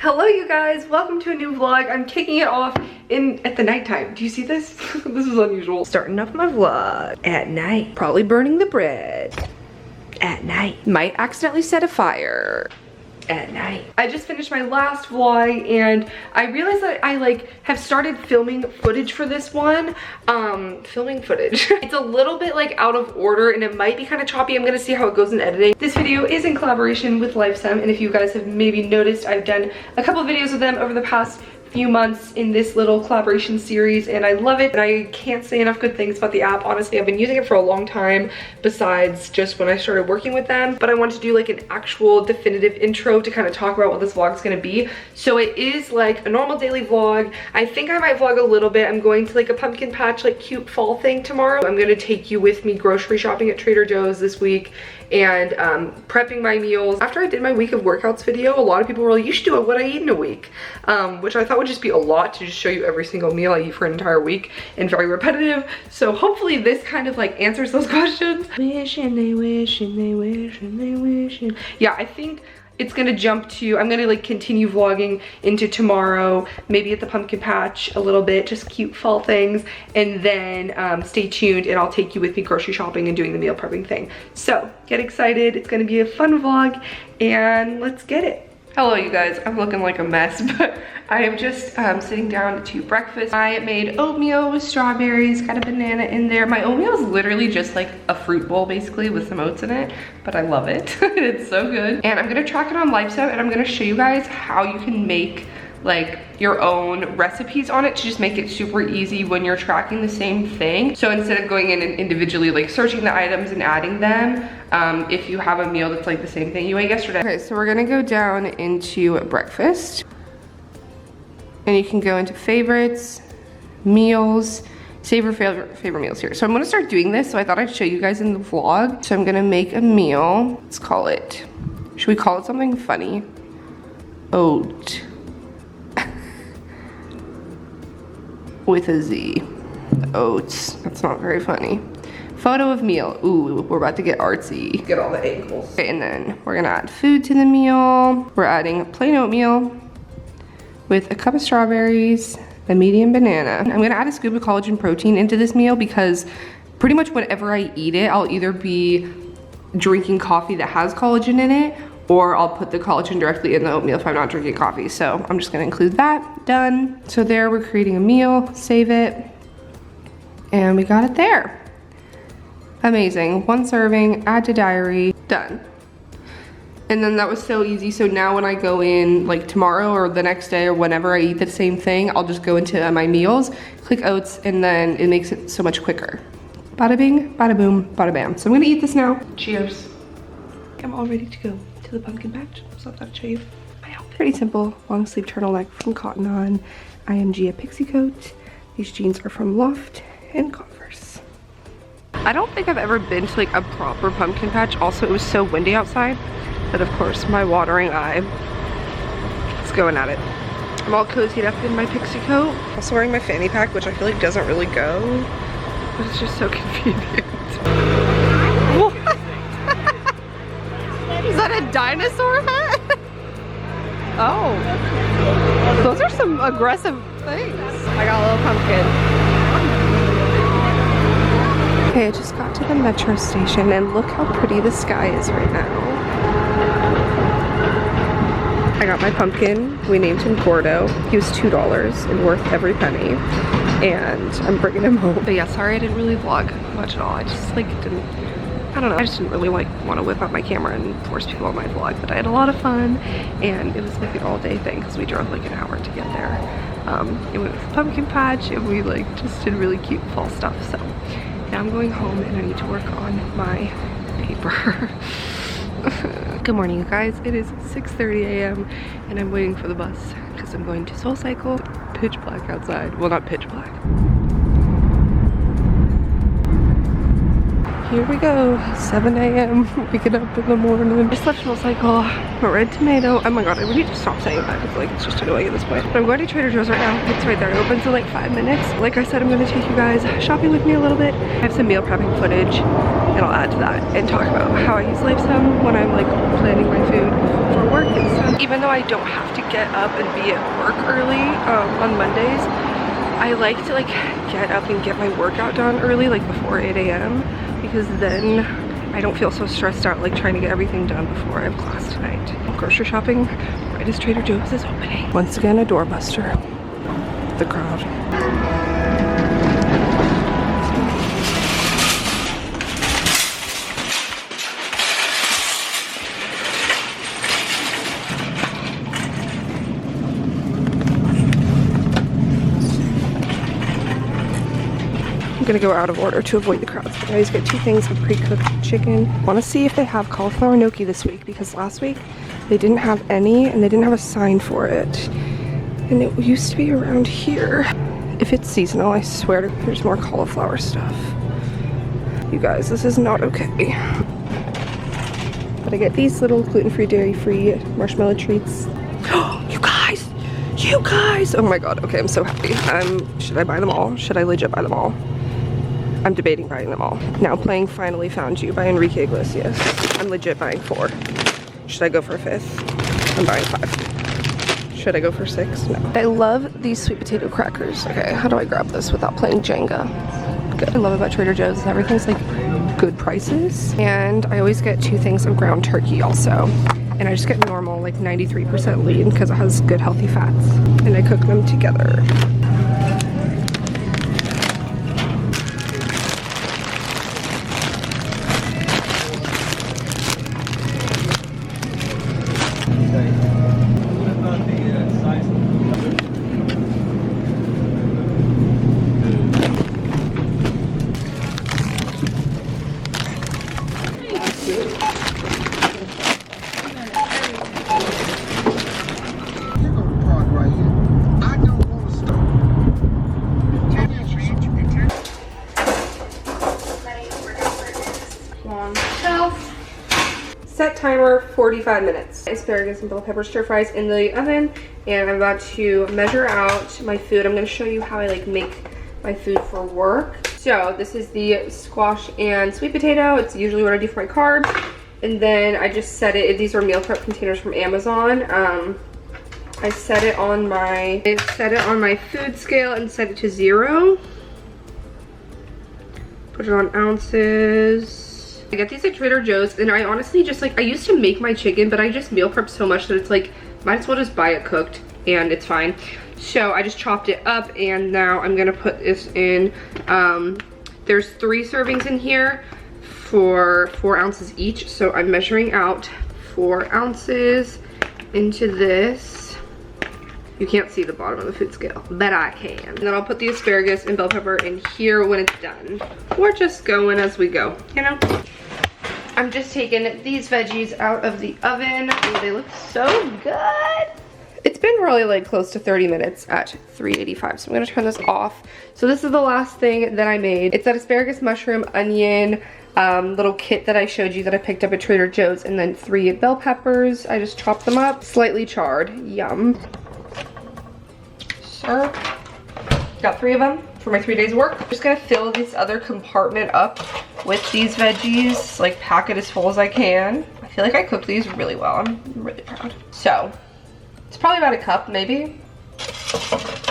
Hello you guys, welcome to a new vlog. I'm kicking it off at the nighttime. Do you see this? This is unusual. Starting off my vlog at night. Probably burning the bread at night. Might accidentally set a fire at night. I just finished my last vlog and I realized that I have started filming footage for this one. Filming footage. It's a little bit out of order and it might be kind of choppy. I'm gonna see how it goes in editing. This video is in collaboration with Lifesum, and if you guys have maybe noticed, I've done a couple of videos with them over the past few months in this little collaboration series, and I love it and I can't say enough good things about the app. Honestly, I've been using it for a long time besides just when I started working with them, but I want to do an actual definitive intro to kind of talk about what this vlog is going to be. So it is a normal daily vlog. I think I might vlog a little bit. I'm going to a pumpkin patch cute fall thing tomorrow. I'm going to take you with me grocery shopping at Trader Joe's this week and prepping my meals. After I did my week of workouts video, a lot of people were like, you should do what I eat in a week, which I thought would just be a lot to just show you every single meal I eat for an entire week and very repetitive. So hopefully this kind of answers those questions. Wishing they wishing they wishing they wishing. Yeah, I think it's gonna jump to, I'm gonna continue vlogging into tomorrow, maybe at the pumpkin patch a little bit, just cute fall things, and then stay tuned and I'll take you with me grocery shopping and doing the meal prepping thing. So get excited, it's gonna be a fun vlog and let's get it. Hello you guys, I'm looking like a mess, but I am just sitting down to breakfast. I made oatmeal with strawberries, got a banana in there. My oatmeal is literally just a fruit bowl basically with some oats in it, but I love it. It's so good. And I'm gonna track it on Lifesum and I'm gonna show you guys how you can make your own recipes on it to just make it super easy when you're tracking the same thing. So instead of going in and individually searching the items and adding them, if you have a meal that's the same thing you ate yesterday. Okay, so we're gonna go down into breakfast and you can go into favorites, meals, save your favorite meals here. So I'm gonna start doing this, so I thought I'd show you guys in the vlog. So I'm gonna make a meal. Let's call it, should we call it something funny? Oat. With a Z. Oats. That's not very funny. Photo of meal. Ooh, we're about to get artsy. Get all the angles. Okay, and then we're gonna add food to the meal. We're adding plain oatmeal with a cup of strawberries, a medium banana. I'm gonna add a scoop of collagen protein into this meal because pretty much whenever I eat it, I'll either be drinking coffee that has collagen in it, or I'll put the collagen directly in the oatmeal if I'm not drinking coffee. So I'm just gonna include that, done. So there, we're creating a meal, save it, and we got it there. Amazing, 1 serving, add to diary, done. And then that was so easy. So now when I go in tomorrow or the next day or whenever I eat the same thing, I'll just go into my meals, click oats, and then it makes it so much quicker. Bada bing, bada boom, bada bam. So I'm gonna eat this now. Cheers. I'm all ready to go to the pumpkin patch, so I thought I'd show you my outfit. Pretty simple, long sleeve turtleneck from Cotton On, IMG a pixie coat. These jeans are from Loft and Converse. I don't think I've ever been to a proper pumpkin patch. Also, it was so windy outside that of course my watering eye is going at it. I'm all cozied up in my pixie coat. Also wearing my fanny pack, which I feel doesn't really go, but it's just so convenient. What? Is that a dinosaur hat? Oh. Those are some aggressive things. I got a little pumpkin. Okay, I just got to the metro station and look how pretty the sky is right now. I got my pumpkin. We named him Gordo. He was $2 and worth every penny. And I'm bringing him home. But yeah, sorry I didn't really vlog much at all. I just didn't, I don't know, I just didn't really want to whip out my camera and force people on my vlog, but I had a lot of fun, and it was an all-day thing because we drove an hour to get there. It was a pumpkin patch, and we just did really cute fall stuff. So now I'm going home, and I need to work on my paper. Good morning, you guys. It is 6:30 a.m. and I'm waiting for the bus because I'm going to SoulCycle. Pitch black outside. Well, not pitch black. Here we go, 7 a.m. waking up in the morning. Just left SoulCycle, red tomato. Oh my god, I really need to stop saying that because it's just annoying at this point. But I'm going to Trader Joe's right now. It's right there. It opens in 5 minutes. Like I said, I'm going to take you guys shopping with me a little bit. I have some meal prepping footage and I'll add to that and talk about how I use Lifesum when I'm like planning my food for work and stuff. Even though I don't have to get up and be at work early on Mondays, I like to like get up and get my workout done early, like before 8 a.m. because then I don't feel so stressed out like trying to get everything done before I have class tonight. Grocery shopping right as Trader Joe's is opening. Once again, a doorbuster. The crowd. I'm gonna go out of order to avoid the crowds. I always get 2 things of pre-cooked chicken. I want to see if they have cauliflower gnocchi this week because last week they didn't have any and they didn't have a sign for it. And it used to be around here. If it's seasonal, I swear there's more cauliflower stuff. You guys, this is not okay. But I get these little gluten-free, dairy-free marshmallow treats. You guys! Oh my god, okay, I'm so happy. Should I buy them all? Should I legit buy them all? I'm debating buying them all. Now playing Finally Found You by Enrique Iglesias. I'm legit buying 4. Should I go for a 5th? I'm buying 5. Should I go for 6? No. I love these sweet potato crackers. Okay, how do I grab this without playing Jenga? Good. I love about Trader Joe's is everything's like good prices. And I always get 2 things of ground turkey also. And I just get normal, like 93% lean because it has good healthy fats. And I cook them together. Set timer 45 minutes. Asparagus and bell pepper stir fries in the oven, and I'm about to measure out my food. I'm going to show you how I like make my food for work. So this is the squash and sweet potato. It's usually what I do for my carbs, and then I just set it. These are meal prep containers from Amazon. I set it on my food scale and set it to 0. Put it on ounces. I get these at Trader Joe's, and I honestly just like, I used to make my chicken, but I just meal prep so much that it's like, might as well just buy it cooked and it's fine. So I just chopped it up, and now I'm gonna put this in. There's 3 servings in here for 4 ounces each. So I'm measuring out 4 ounces into this. You can't see the bottom of the food scale, but I can. And then I'll put the asparagus and bell pepper in here when it's done. We're just going as we go, you know? I'm just taking these veggies out of the oven. Ooh, they look so good. It's been really like close to 30 minutes at 385, so I'm gonna turn this off. So this is the last thing that I made. It's that asparagus, mushroom, onion, little kit that I showed you that I picked up at Trader Joe's, and then 3 bell peppers. I just chopped them up, slightly charred, yum. So, got 3 of them for my 3 days work. I'm just gonna fill this other compartment up with these veggies, like pack it as full as I can. I feel like I cooked these really well. I'm really proud. So, it's probably about a cup, maybe.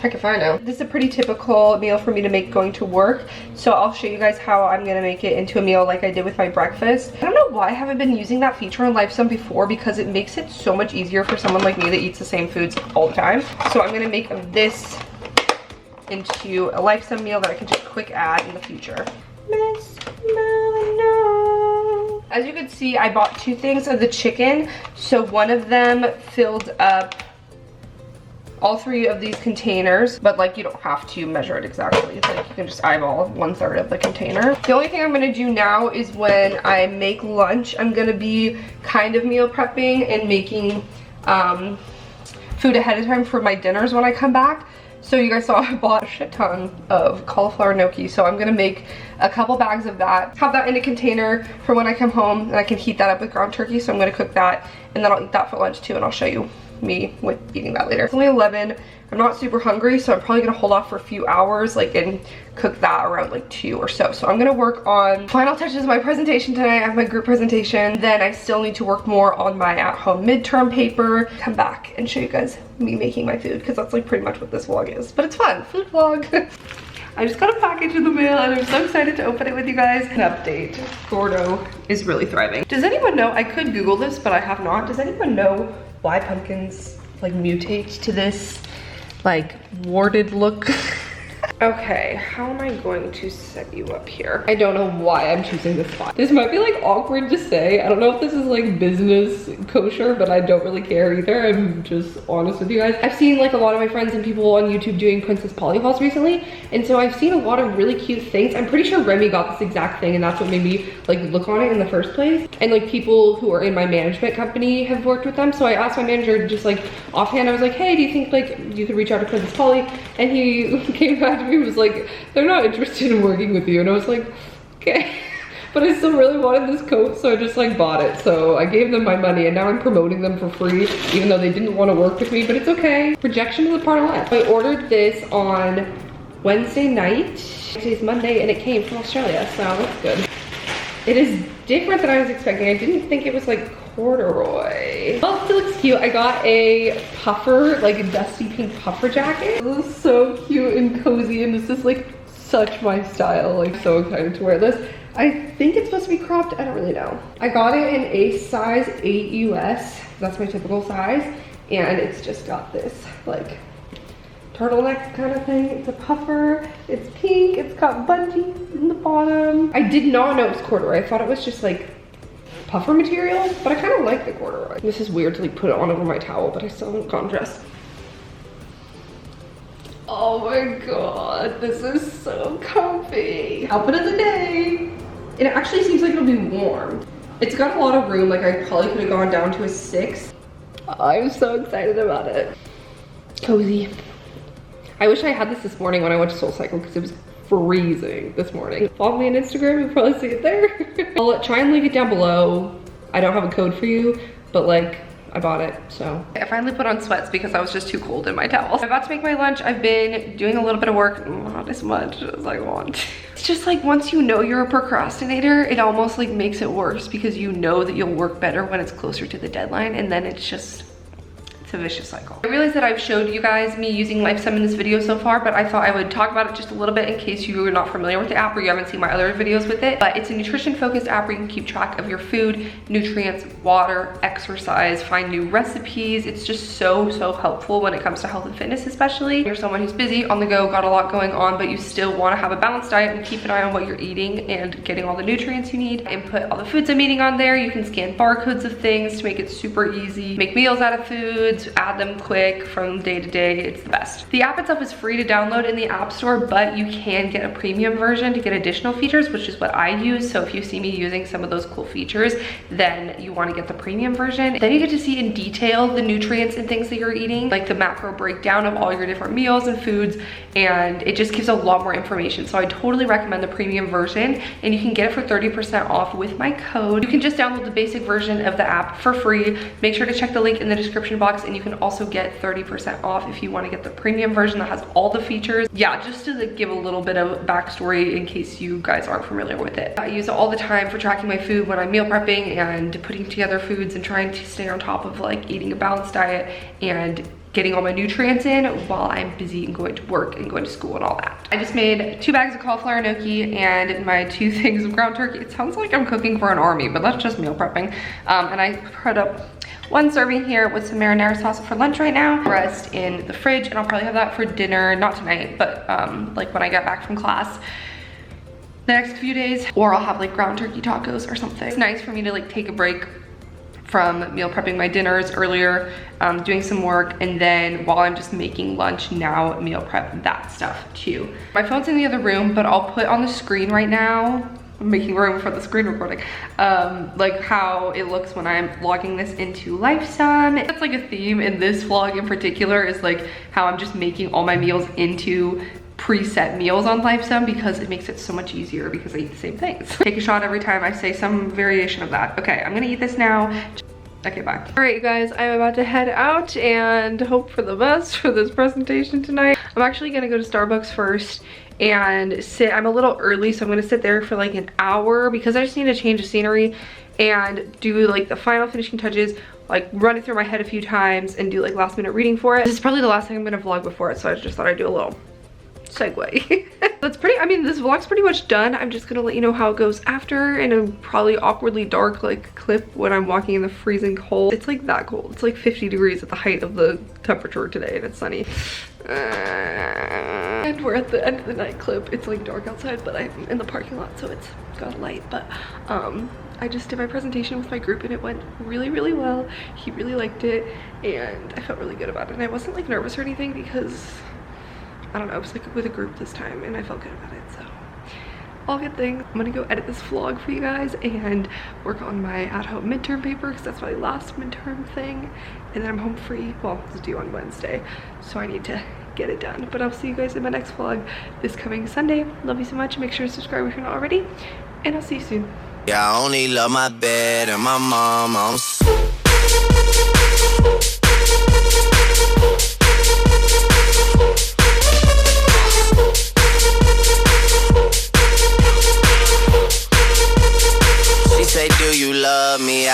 Heck if I know. This is a pretty typical meal for me to make going to work. So I'll show you guys how I'm gonna make it into a meal like I did with my breakfast. I don't know why I haven't been using that feature on Lifesum before, because it makes it so much easier for someone like me that eats the same foods all the time. So I'm gonna make this into a Lifesum meal that I can just quick add in the future. As you can see, I bought 2 things of the chicken. So one of them filled up all 3 of these containers, but like you don't have to measure it exactly. It's like you can just eyeball 1/3 of the container. The only thing I'm gonna do now is when I make lunch, I'm gonna be kind of meal prepping and making food ahead of time for my dinners when I come back. So you guys saw I bought a shit ton of cauliflower gnocchi, so I'm gonna make a couple bags of that, have that in a container for when I come home, and I can heat that up with ground turkey. So I'm gonna cook that, and then I'll eat that for lunch too, and I'll show you me with eating that later. It's only 11. I'm not super hungry, so I'm probably gonna hold off for a few hours, like, and cook that around like 2 or so. So I'm gonna work on final touches of my presentation tonight. I have my group presentation. Then I still need to work more on my at-home midterm paper. Come back and show you guys me making my food, because that's like pretty much what this vlog is. But it's fun, food vlog. I just got a package in the mail and I'm so excited to open it with you guys. An update, Gordo is really thriving. Does anyone know, I could Google this, but I have not. Does anyone know why pumpkins like mutate to this like warded look? Okay, how am I going to set you up here? I don't know why I'm choosing this spot. This might be like awkward to say. I don't know if this is like business kosher, but I don't really care either. I'm just honest with you guys. I've seen like a lot of my friends and people on YouTube doing Princess Polly hauls recently. And so I've seen a lot of really cute things. I'm pretty sure Remy got this exact thing and that's what made me like look on it in the first place. And like people who are in my management company have worked with them. So I asked my manager just like offhand, I was like, hey, do you think like you could reach out to Princess Polly? And he came back to me and was like, they're not interested in working with you. And I was like, okay. But I still really wanted this coat, so I just like bought it. So I gave them my money and now I'm promoting them for free, even though they didn't want to work with me, but it's okay. Rejection is a part of life. I ordered this on Wednesday night. Today's Monday and it came from Australia, so that's good. It is different than I was expecting. I didn't think it was like corduroy. Well, it still looks cute. I got a puffer, like a dusty pink puffer jacket. This is so cute and cozy and this is like such my style. Like so excited to wear this. I think it's supposed to be cropped. I don't really know. I got it in a size 8 US. That's my typical size. And it's just got this like turtleneck kind of thing. It's a puffer, it's pink, it's got bungees in the bottom. I did not know it was corduroy. I thought it was just like puffer material, but I kind of like the corduroy. This is weird to like put it on over my towel, but I still haven't gotten dressed. Oh my god, this is so comfy. Outfit of the day. It actually seems like it'll be warm. It's got a lot of room, like I probably could have gone down to a 6. I'm so excited about it. Cozy. I wish I had this morning when I went to SoulCycle because it was freezing this morning. Follow me on Instagram, you'll probably see it there. I'll try and link it down below. I don't have a code for you, but like, I bought it, so. I finally put on sweats because I was just too cold in my towels. I'm about to make my lunch. I've been doing a little bit of work, not as much as I want. It's just like once you know you're a procrastinator, it almost like makes it worse because you know that you'll work better when it's closer to the deadline and then it's just, it's a vicious cycle. I realize that I've showed you guys me using Lifesum in this video so far, but I thought I would talk about it just a little bit in case you are not familiar with the app or you haven't seen my other videos with it. But it's a nutrition focused app where you can keep track of your food, nutrients, water, exercise, find new recipes. It's just so helpful when it comes to health and fitness, especially. You're someone who's busy, on the go, got a lot going on, but you still want to have a balanced diet and keep an eye on what you're eating and getting all the nutrients you need. Input all the foods I'm eating on there. You can scan barcodes of things to make it super easy. Make meals out of foods, add them quick from day to day. It's the best. The app itself is free to download in the App Store, but you can get a premium version to get additional features, which is what I use. So if you see me using some of those cool features, then you want to get the premium version. Then you get to see in detail the nutrients and things that you're eating, like the macro breakdown of all your different meals and foods, and it just gives a lot more information. So I totally recommend the premium version, and you can get it for 30% off with my code. You can just download the basic version of the app for free. Make sure to check the link in the description box, and you can also get 30% off if you want to get the premium version that has all the features. Yeah, just to like give a little bit of backstory in case you guys aren't familiar with it. I use it all the time for tracking my food when I'm meal prepping and putting together foods and trying to stay on top of like eating a balanced diet and getting all my nutrients in while I'm busy and going to work and going to school and all that. I just made 2 bags of cauliflower gnocchi and my 2 things of ground turkey. It sounds like I'm cooking for an army, but that's just meal prepping. And I put up 1 serving here with some marinara sauce for lunch right now. The rest in the fridge, and I'll probably have that for dinner, not tonight, but like when I get back from class the next few days, or I'll have like ground turkey tacos or something. It's nice for me to like take a break from meal prepping my dinners earlier, doing some work, and then while I'm just making lunch now, meal prep that stuff too. My phone's in the other room, but I'll put on the screen right now, I'm making room for the screen recording, like how it looks when I'm logging this into Lifesum. That's like a theme in this vlog in particular, is like how I'm just making all my meals into preset meals on Lifesum because it makes it so much easier because I eat the same things. Take a shot every time I say some variation of that. Okay, I'm gonna eat this now. Okay, bye. All right, you guys, I'm about to head out and hope for the best for this presentation tonight. I'm actually gonna go to Starbucks first and sit. I'm a little early, so I'm gonna sit there for like an hour because I just need a change of scenery and do like the final finishing touches, like run it through my head a few times and do like last minute reading for it. This is probably the last thing I'm gonna vlog before it, so I just thought I'd do a little segue. That's pretty, I mean, this vlog's pretty much done. I'm just gonna let you know how it goes after in a probably awkwardly dark like clip when I'm walking in the freezing cold. It's like that cold. It's like 50 degrees at the height of the temperature today and it's sunny. And we're at the end of the night clip. It's like dark outside, but I'm in the parking lot, so it's got a light. But I just did my presentation with my group and it went really, really well. He really liked it and I felt really good about it. And I wasn't like nervous or anything because I don't know, I was like with a group this time and I felt good about it, so all good things. I'm gonna go edit this vlog for you guys and work on my at-home midterm paper because that's my last midterm thing, and then I'm home free. Well, it's due on Wednesday, so I need to get it done. But I'll see you guys in my next vlog this coming Sunday. Love you so much. Make sure to subscribe if you're not already, and I'll see you soon. Yeah, I only love my bed and my mom. Say, do you love me?